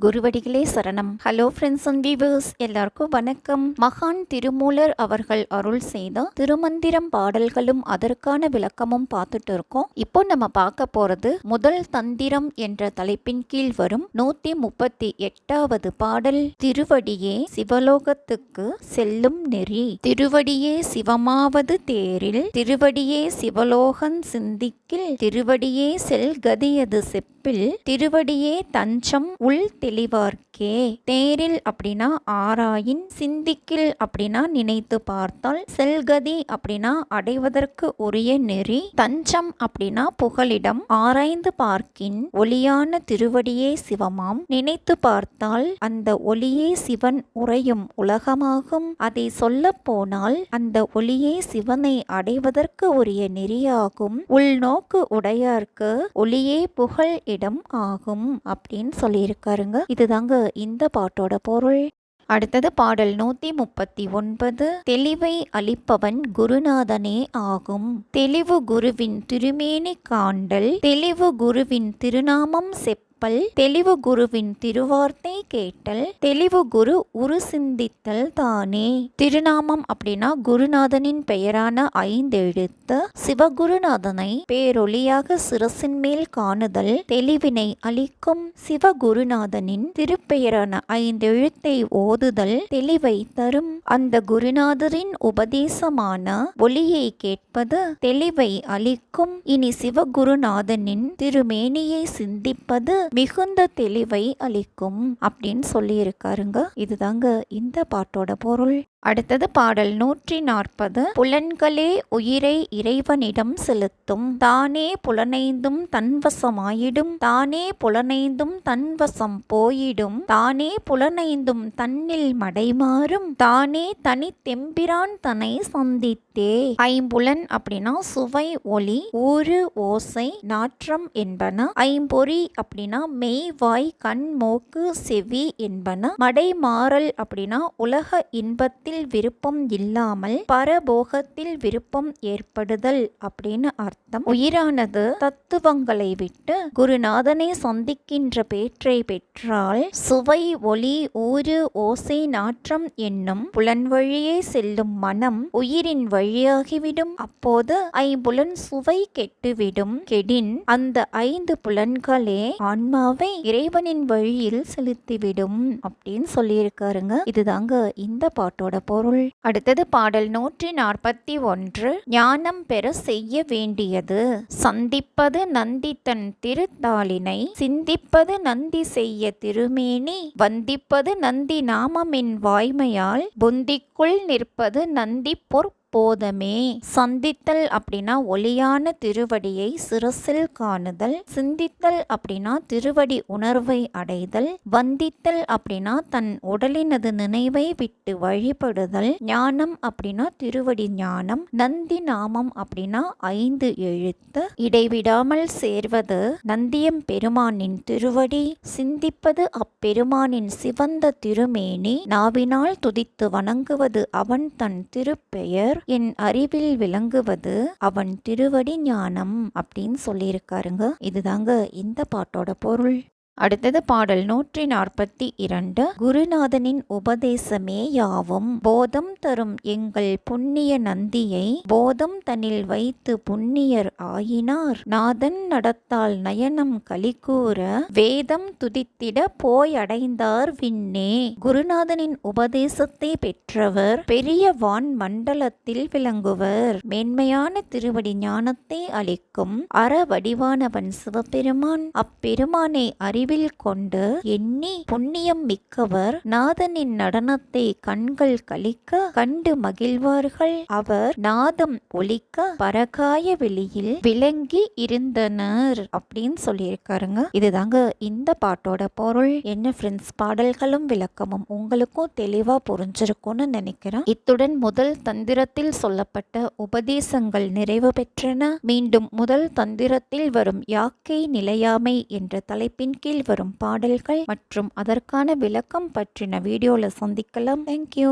குருவடிகளே சரணம். Hello friends and viewers, எல்லாருக்கும் வணக்கம். மகான் திருமூலர் அவர்கள் அருள் செய்த திருமந்திரம் பாடல்களும் அதற்கான விளக்கமும் பார்த்துட்டு இருக்கோம். இப்போ நம்ம பார்க்க போறது முதல் தந்திரம் என்ற தலைப்பின் கீழ் வரும் 138வது பாடல். திருவடியே சிவலோகத்துக்கு செல்லும் நெறி, திருவடியே சிவமாவது தேரில், திருவடியே சிவலோகன் சிந்திக்கில், திருவடியே செல்கதியது செப்பில், திருவடியே தஞ்சம் உள் தெளிவார்க்கே. தேரில் அப்படின்னா ஆராயின், சிந்திக்கில் அப்படின்னா நினைத்து பார்த்தால், செல்கதி அப்படின்னா அடைவதற்கு உரிய நெறி, தஞ்சம் அப்படின்னா புகலிடம், ஆராய்ந்து பார்க்கின் ஒளியான திருவடியே சிவமாம், நினைத்து பார்த்தால் அந்த ஒளியே சிவன் உறையும் உலகமாகும். அதை சொல்ல போனால் அந்த ஒளியே சிவனை அடைவதற்கு உரிய நெறியாகும். உள்நோக்கு உடையார்க்கு ஒளியே புகழ் இடம் ஆகும் அப்படின்னு சொல்லியிருக்காருங்க. இதுதாங்க இந்த பாட்டோட பொருள். அடுத்தது பாடல் 139. தெளிவை அளிப்பவன் குருநாதனே ஆகும். தெளிவு குருவின் திருமேனி காண்டல், தெளிவு குருவின் திருநாமம் செப்பல், தெளிவு குருவின் திருவார்த்தை கேட்டல், தெளிவு குரு உரு சிந்தித்தல் தானே. திருநாமம் அப்படின்னா குருநாதனின் பெயரான 5 எழுத்து. சிவகுருநாதனை பேரொளியாக சிரசின் மேல் காணுதல் தெளிவினை அளிக்கும். சிவகுருநாதனின் திருப்பெயரான 5 எழுத்தை ஓதுதல் தெளிவை தரும். அந்த குருநாதரின் உபதேசமான ஒளியை கேட்பது தெளிவை அளிக்கும். இனி சிவகுருநாதனின் திருமேனியை சிந்திப்பது மிகுந்த தெளிவை அளிக்கும் அப்படின்னு சொல்லி இருக்காருங்க. இதுதாங்க இந்த பாட்டோட பொருள். அடுத்தது பாடல் 140. புலன்களே உயிரை இறைவனிடம் செலுத்தும், தானே புலனைந்தும் தன்வசமாயிடும், தானே புலனைந்தும் தன்வசம் போயிடும், தானே புலனைந்தும் தன்னில் மடைமாறும், தானே தனி தெம்பிரான் தன்னை சந்தித்தே. ஐம்புலன் அப்படின்னா சுவை, ஒளி, ஊறு, ஓசை, நாற்றம் என்பன. ஐம்பொறி அப்படின்னா மெய், வாய், கண், மூக்கு, செவி என்பன. மடைமாறல் அப்படின்னா உலக இன்பத்தில் விருப்பம் இல்லாமல் பரபோகத்தில் விருப்பம் ஏற்படுதல் அப்படின்னு அர்த்தம். உயிரானது தத்துவங்களை விட்டு குருநாதனை சந்திக்கின்ற பேற்றை பெற்றால் சுவை, ஒளி, ஊறு, ஓசை, நாற்றம் என்னும் புலன் வழியே செல்லும் மனம் உயிரின் வழியாகிவிடும். அப்போது ஐம்புலன் சுவை கெட்டுவிடும். கெடின் அந்த 5 புலன்களே ஆன்மாவை இறைவனின் வழியில் செலுத்திவிடும் அப்படின்னு சொல்லியிருக்காருங்க. இதுதாங்க இந்த பாட்டோட பொருள். அடுத்தது பாடல் 141. ஞானம் பெற செய்ய வேண்டியது சந்திப்பது நந்தி தன் திருத்தாளினை, சிந்திப்பது நந்தி செய்ய திருமேனி, வந்திப்பது நந்தி நாமமின் வாய்மையால், பொந்திக்குள் நிற்பது நந்தி போதமே. சந்தித்தல் அப்படின்னா ஒளியான திருவடியை சிரசில் காணுதல், சிந்தித்தல் அப்படின்னா திருவடி உணர்வை அடைதல், வந்தித்தல் அப்படின்னா தன் உடலினது நினைவை விட்டு வழிபடுதல், ஞானம் அப்படின்னா திருவடி ஞானம், நந்தி நாமம் அப்படின்னா 5 எழுத்து. இடைவிடாமல் சேர்வது நந்தியம் பெருமானின் திருவடி, சிந்திப்பது அப்பெருமானின் சிவந்த திருமேனி, நாவினால் துதித்து வணங்குவது அவன் தன் திருப்பெயர், என் அறிவில் விளங்குவது அவன் திருவடி ஞானம் அப்படின்னு சொல்லியிருக்காருங்க. இதுதாங்க இந்த பாட்டோட பொருள். அடுத்தது பாடல் 142. குருநாதனின் உபதேசமே யாவும் போதம் தரும் எங்கள் புண்ணிய நந்தியை, போதம் தன்னில் வைத்து புண்ணியர் ஆயினார், நாதன் நடத்தால் நயனம் கலிகூற, வேதம் துதித்திட போய் அடைந்தார் விண்ணே. குருநாதனின் உபதேசத்தை பெற்றவர் பெரிய வான் மண்டலத்தில் விளங்குவர். மேன்மையான திருவடி ஞானத்தை அளிக்கும் அற வடிவானவன் சிவபெருமான். அப்பெருமானை அறிவில் கொண்டு எண்ணி புண்ணியம் மிக்கவர் நாதனின் நடனத்தை கண்கள் கழிக்க கண்டு மகிழ்வார்கள். அவர் நாதம் ஒலிக்க பரகாய வெளியில் விளங்கி இருந்தனர் அப்படின்னு சொல்லியிருக்காருங்க. இதுதாங்க இந்த பாட்டோட பொருள். என்ன ஃப்ரெண்ட்ஸ், பாடல்களும் விளக்கமும் உங்களுக்கும் தெளிவா புரிஞ்சிருக்கும்னு நினைக்கிறேன். இத்துடன் முதல் தந்திரத்தில் சொல்லப்பட்ட உபதேசங்கள் நிறைவு பெற்றன. மீண்டும் முதல் தந்திரத்தில் வரும் யாக்கை நிலையாமை என்ற தலைப்பின் கீழ் வரும் பாடல்கள் மற்றும் அதற்கான விளக்கம் பற்றின வீடியோல சந்திக்கலாம். தேங்க்யூ.